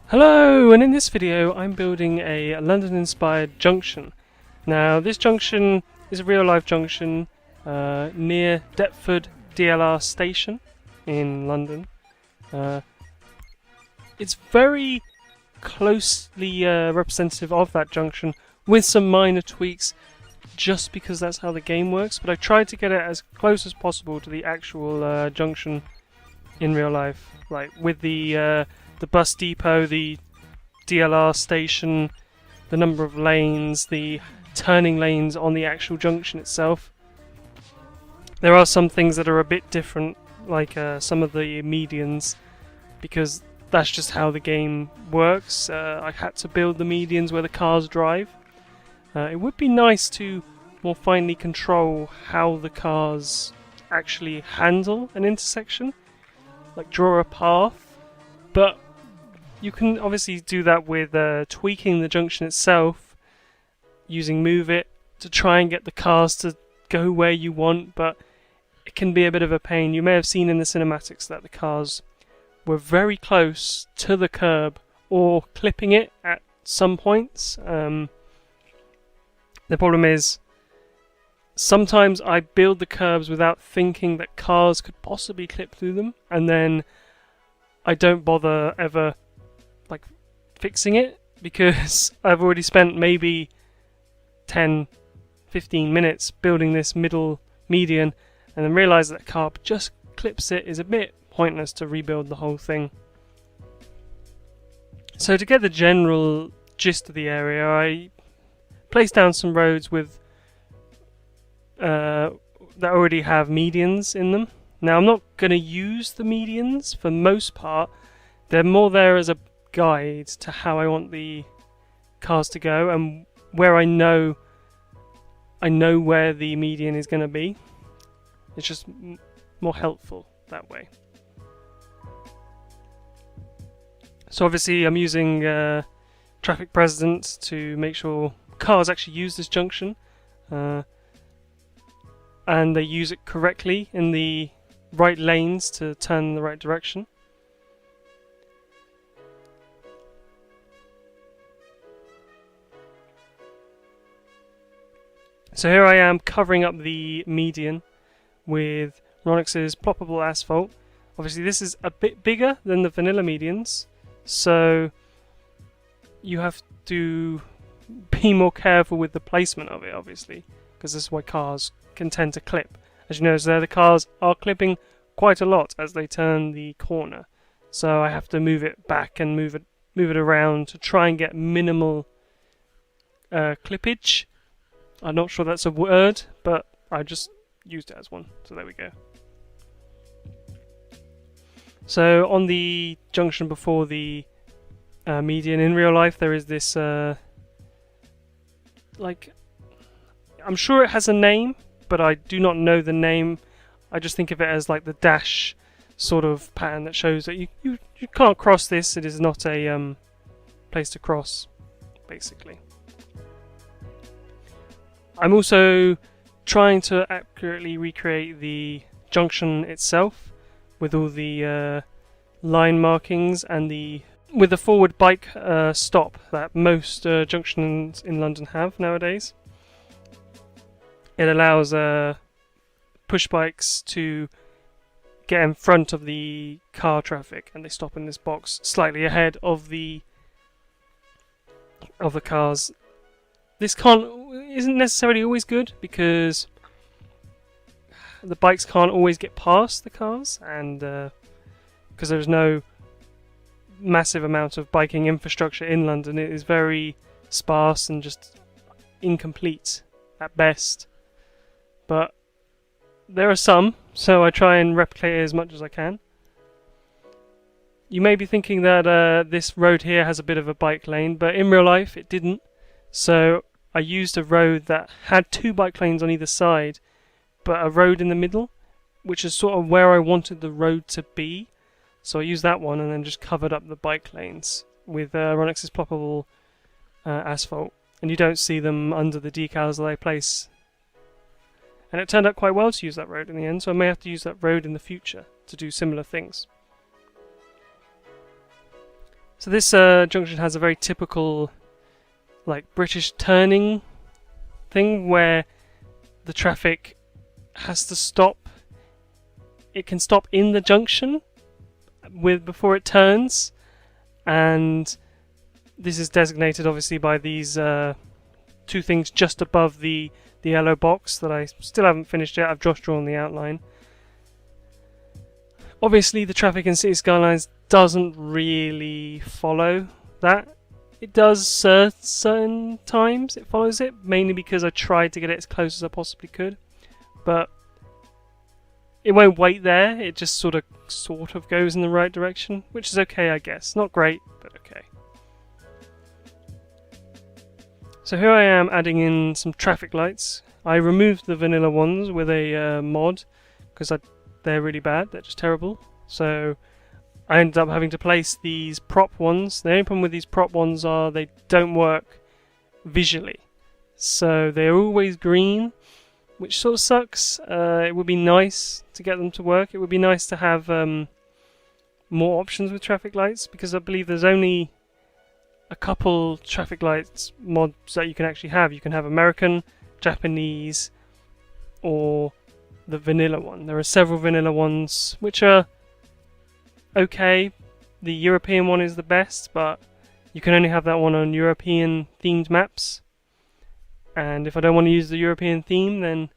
Hello, and in this video I'm building a London-inspired junction. Now this junction is a real-life junction near Deptford DLR station in London. It's very closely representative of that junction with some minor tweaks just because that's how the game works, but I tried to get it as close as possible to the actual junction in real life, like with the bus depot, the DLR station, the number of lanes, the turning lanes on the actual junction itself. There are some things that are a bit different, like some of the medians, because that's just how the game works. I had to build the medians where the cars drive. It would be nice to more finely control how the cars actually handle an intersection, like draw a path, but you can obviously do that with tweaking the junction itself, using Move It to try and get the cars to go where you want, but it can be a bit of a pain. You may have seen in the cinematics that the cars were very close to the curb or clipping it at some points. The problem is sometimes I build the curbs without thinking that cars could possibly clip through them, and then I don't bother ever fixing it because I've already spent maybe 10-15 minutes building this middle median and then realise that a car just clips it is a bit pointless to rebuild the whole thing. So to get the general gist of the area, I placed down some roads with that already have medians in them. Now I'm not going to use the medians for most part. They're more there as a guide to how I want the cars to go, and where I know where the median is going to be. It's just more helpful that way. So obviously I'm using traffic precedence to make sure cars actually use this junction and they use it correctly in the right lanes to turn in the right direction. So here I am covering up the median with Ronix's ploppable asphalt. Obviously this is a bit bigger than the vanilla medians, so you have to be more careful with the placement of it, obviously, because this is why cars can tend to clip. As you notice there, the cars are clipping quite a lot as they turn the corner, so I have to move it back and move it around to try and get minimal clippage. I'm not sure that's a word, but I just used it as one, so there we go. So on the junction before the median in real life, there is this I'm sure it has a name, but I do not know the name. I just think of it as like the dash sort of pattern that shows that you can't cross this. It is not a place to cross, basically. I'm also trying to accurately recreate the junction itself with all the line markings and with the forward bike stop that most junctions in London have nowadays. It allows push bikes to get in front of the car traffic, and they stop in this box slightly ahead of the cars. This isn't necessarily always good because the bikes can't always get past the cars, and because there's no massive amount of biking infrastructure in London, it is very sparse and just incomplete at best. But there are some, so I try and replicate it as much as I can. You may be thinking that this road here has a bit of a bike lane, but in real life it didn't. So I used a road that had 2 bike lanes on either side, but a road in the middle, which is sort of where I wanted the road to be. So I used that one and then just covered up the bike lanes with Ronix's ploppable asphalt. And you don't see them under the decals that I place. And it turned out quite well to use that road in the end, so I may have to use that road in the future to do similar things. So this junction has a very typical British turning thing where the traffic has to stop. It can stop in the junction before it turns, and this is designated obviously by these 2 things just above the yellow box that I still haven't finished yet. I've just drawn the outline. Obviously the traffic in City Skylines doesn't really follow that. It does certain times, it follows it, mainly because I tried to get it as close as I possibly could, but it won't wait there. It just sort of goes in the right direction, which is okay, I guess. Not great, but okay. So here I am adding in some traffic lights. I removed the vanilla ones with a mod because they're really bad. They're just terrible. So I ended up having to place these prop ones. The only problem with these prop ones are they don't work visually. So they're always green, which sort of sucks. It would be nice to get them to work. It would be nice to have more options with traffic lights, because I believe there's only a couple traffic lights mods that you can actually have. You can have American, Japanese, or the vanilla one. There are several vanilla ones which are okay. The European one is the best, but you can only have that one on European themed maps. And if I don't want to use the European theme, then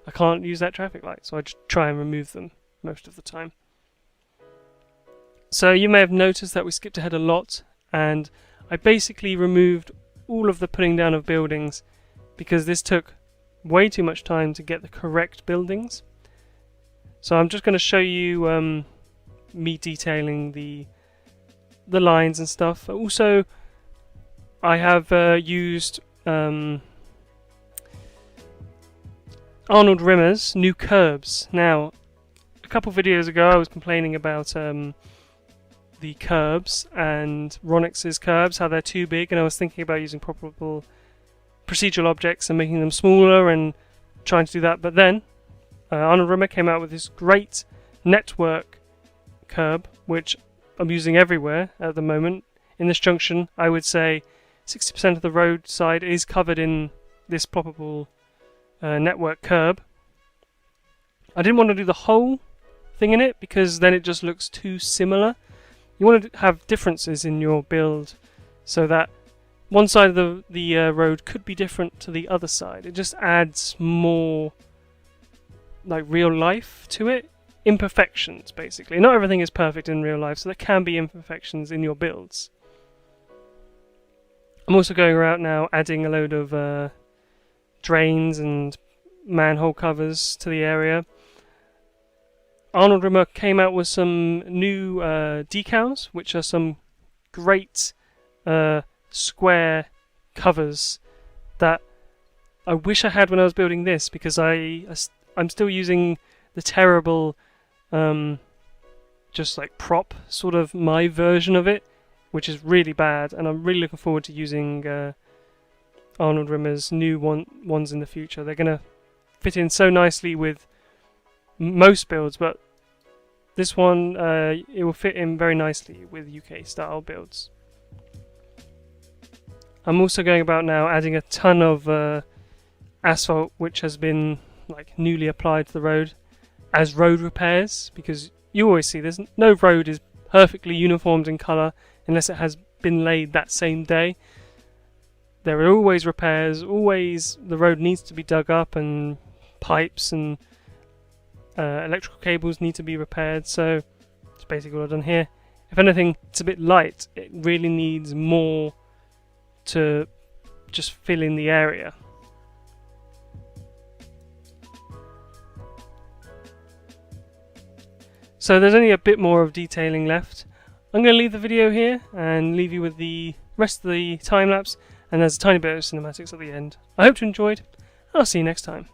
I can't use that traffic light, so I just try and remove them most of the time. So you may have noticed that we skipped ahead a lot, and I basically removed all of the putting down of buildings because this took way too much time to get the correct buildings. So I'm just going to show you me detailing the lines and stuff. Also, I have used Arnold Rimmer's new curbs. Now, a couple videos ago I was complaining about the curbs and Ronix's curbs, how they're too big, and I was thinking about using procedural objects and making them smaller and trying to do that. But then Arnold Rimmer came out with this great network curb, which I'm using everywhere at the moment. In this junction, I would say 60% of the roadside is covered in this ploppable network curb. I didn't want to do the whole thing in it because then it just looks too similar. You want to have differences in your build so that one side of the road could be different to the other side. It just adds more real life to it. Imperfections, basically. Not everything is perfect in real life, so there can be imperfections in your builds. I'm also going around now adding a load of drains and manhole covers to the area. Arnold Rimmer came out with some new decals, which are some great square covers that I wish I had when I was building this, because I'm still using the terrible just like prop sort of my version of it, which is really bad, and I'm really looking forward to using Arnold Rimmer's new ones in the future. They're going to fit in so nicely with most builds, but this one, it will fit in very nicely with UK style builds. I'm also going about now adding a ton of asphalt which has been like newly applied to the road as road repairs, because you always see there's no road is perfectly uniformed in colour unless it has been laid that same day. There are always repairs, always the road needs to be dug up, and pipes and electrical cables need to be repaired, so that's basically what I've done here. If anything, it's a bit light, it really needs more to just fill in the area. So there's only a bit more of detailing left. I'm going to leave the video here and leave you with the rest of the time lapse, and there's a tiny bit of cinematics at the end. I hope you enjoyed. I'll see you next time.